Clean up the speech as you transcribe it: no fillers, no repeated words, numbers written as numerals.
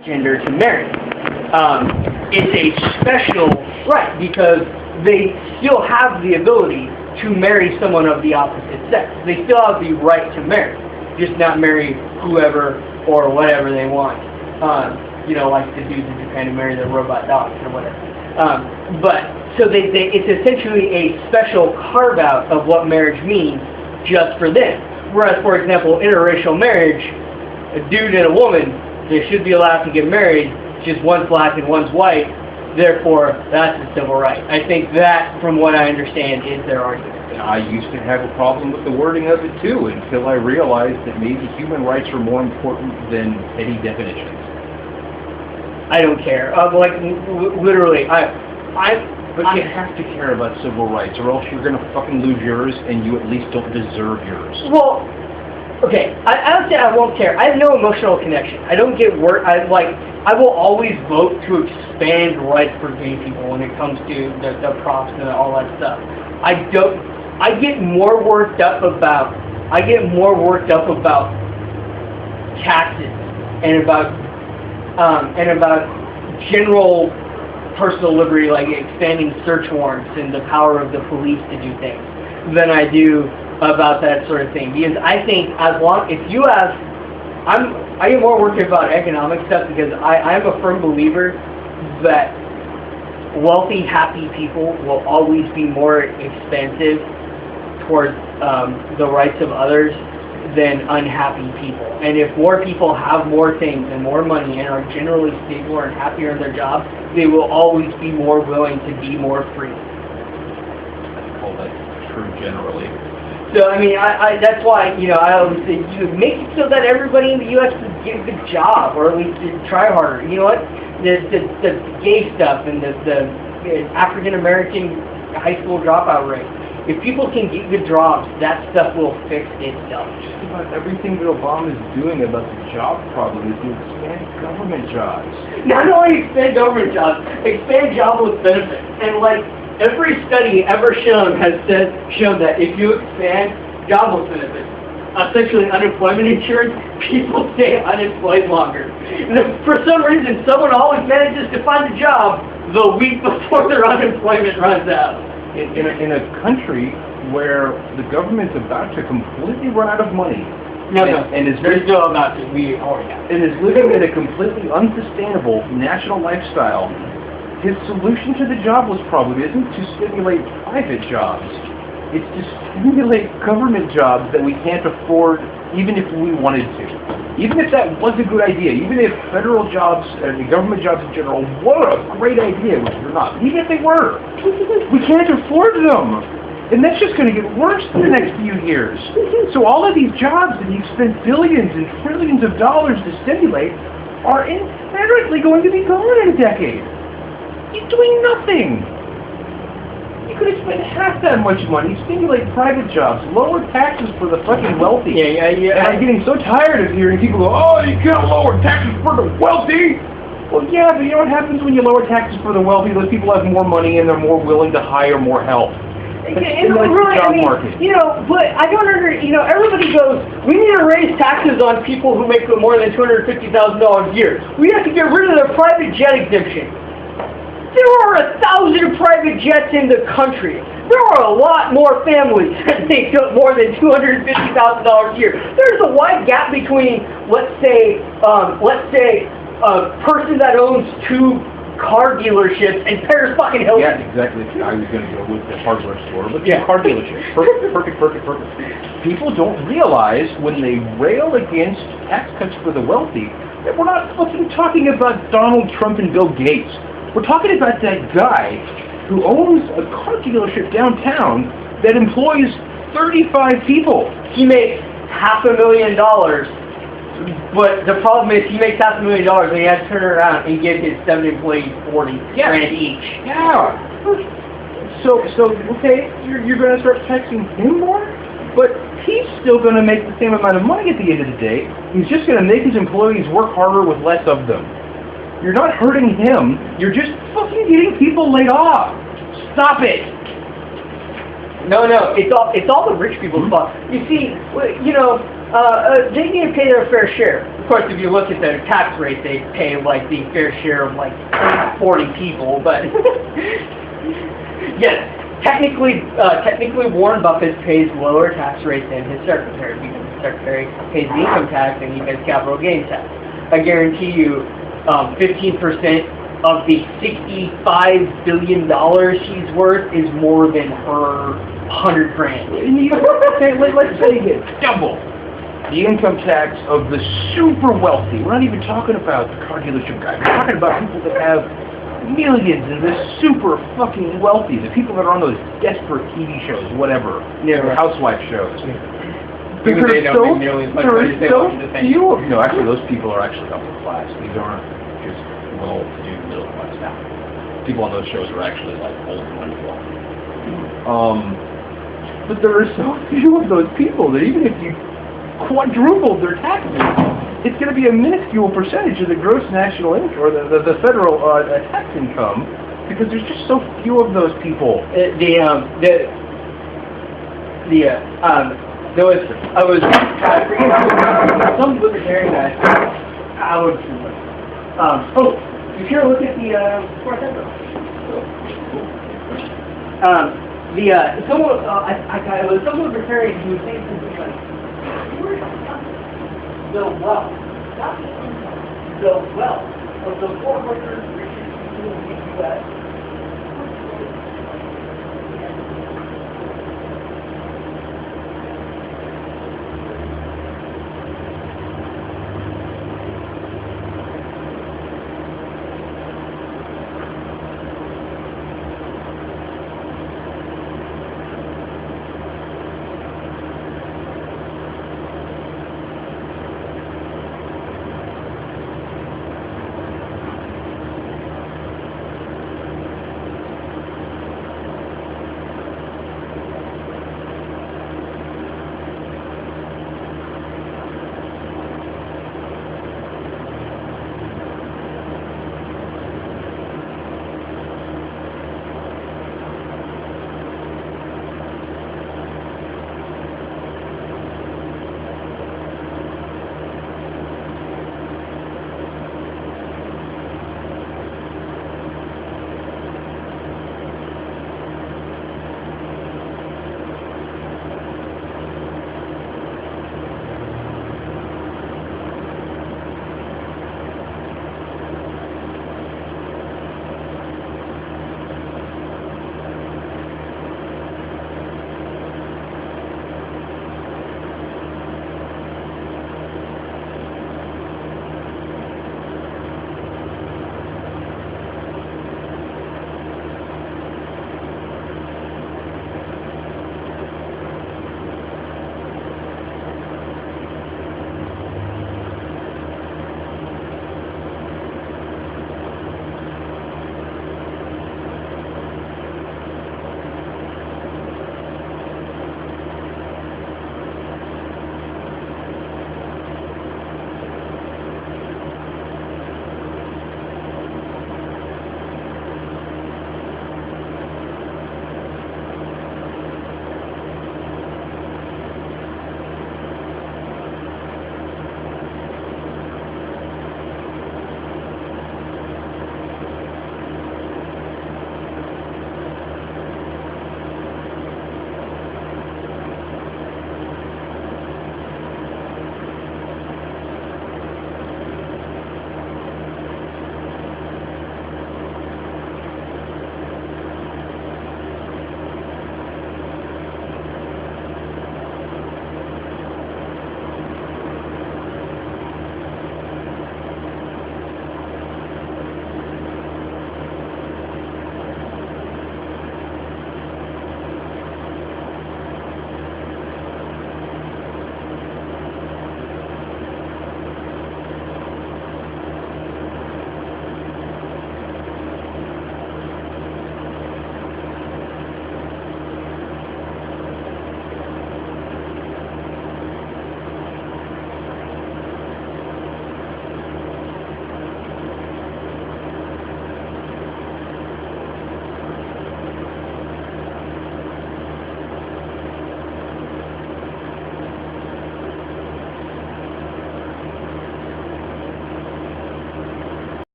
gender to marry. It's a special right because they still have the ability to marry someone of the opposite sex. They still have the right to marry, just not marry whoever or whatever they want. Like the dudes in Japan who marry their robot dogs or whatever. So it's essentially a special carve-out of what marriage means just for them. Whereas, for example, interracial marriage, a dude and a woman, they should be allowed to get married, just one's black and one's white, therefore that's a civil right. I think that, from what I understand, is their argument. I used to have a problem with the wording of it too, until I realized that maybe human rights are more important than any definitions. I don't care. Literally, But you have to care about civil rights, or else you're going to fucking lose yours, and you at least don't deserve yours. Well, okay, I don't say I won't care. I have no emotional connection. I don't get work. I will always vote to expand rights for gay people when it comes to the props and all that stuff. I get more worked up about taxes and about general personal liberty, like expanding search warrants and the power of the police to do things, than I do about that sort of thing. Because I think I get more worried about economic stuff because I'm a firm believer that wealthy, happy people will always be more expensive towards the rights of others than unhappy people. And if more people have more things and more money and are generally stable and happier in their jobs, they will always be more willing to be more free. I call that true generally. So, I mean, that's why, I always say, make it so that everybody in the U.S. can get a good job, or at least try harder. You know what? The gay stuff and the African-American high school dropout rate. If people can get good jobs, that stuff will fix itself. Just about everything that Obama is doing about the job problem is to expand government jobs. Not only expand government jobs, expand jobless benefits. And every study ever shown has shown that if you expand jobless benefits, essentially unemployment insurance, people stay unemployed longer. And for some reason, someone always manages to find a job the week before their unemployment runs out. In a country where the government's about to completely run out of money, and is living in a completely unsustainable national lifestyle, his solution to the jobless problem isn't to stimulate private jobs. It's to stimulate government jobs that we can't afford, even if we wanted to. Even if that was a good idea, even if federal jobs and government jobs in general were a great idea, which they're not, even if they were, we can't afford them. And that's just going to get worse in the next few years. So all of these jobs that you've spent billions and trillions of dollars to stimulate are inherently going to be gone in a decade. You're doing nothing. You could have spent half that much money, stimulate private jobs, lower taxes for the fucking wealthy. Yeah. And I'm getting so tired of hearing people go, oh, you can't lower taxes for the wealthy. Well, yeah, but you know what happens when you lower taxes for the wealthy? Those people have more money and they're more willing to hire more help. But I don't everybody goes, we need to raise taxes on people who make more than $250,000 a year. We have to get rid of their private jet exemption. There are 1,000 private jets in the country. There are a lot more families that make more than $250,000 a year. There's a wide gap between, let's say a person that owns 2 car dealerships and Paris fucking Hilton. Yeah, exactly. I was going to go with the hardware store, but yeah, car dealership. Perfect. People don't realize when they rail against tax cuts for the wealthy that we're not fucking talking about Donald Trump and Bill Gates. We're talking about that guy who owns a car dealership downtown that employs 35 people. He makes $500,000, but the problem is he makes $500,000 and he has to turn around and give his 7 employees $40,000 each. Yeah. So okay, you're going to start taxing him more? But he's still going to make the same amount of money at the end of the day. He's just going to make his employees work harder with less of them. You're not hurting him. You're just fucking getting people laid off. Stop it. No, it's all the rich people's fault. You see, they need to pay their fair share. The course, if you look at their tax rate, they pay like the fair share of like 40 people. But yes, technically, Warren Buffett pays lower tax rate than his secretary because his secretary pays the income tax and he pays capital gains tax. I guarantee you, 15% of the $65 billion she's worth is more than her $100 grand. Let's say it's double the income tax of the super wealthy. We're not even talking about the car dealership guy. We're talking about people that have millions and the super fucking wealthy, the people that are on those desperate TV shows, whatever, housewife shows. Because they don't make millions, there are so few of them. No, actually, those people are actually upper class. These aren't just well-to-do middle class now. People on those shows are actually like old and wonderful. But there are so few of those people that even if you quadrupled their taxes, it's going to be a minuscule percentage of the gross national income or the federal tax income because there's just so few of those people. There was, I forget some libertarian guy. I would. You sure look at the Sports Center. Someone, it was some libertarian who was saying something like, the wealth, not the income, the wealth of the 400 richest people in the U.S.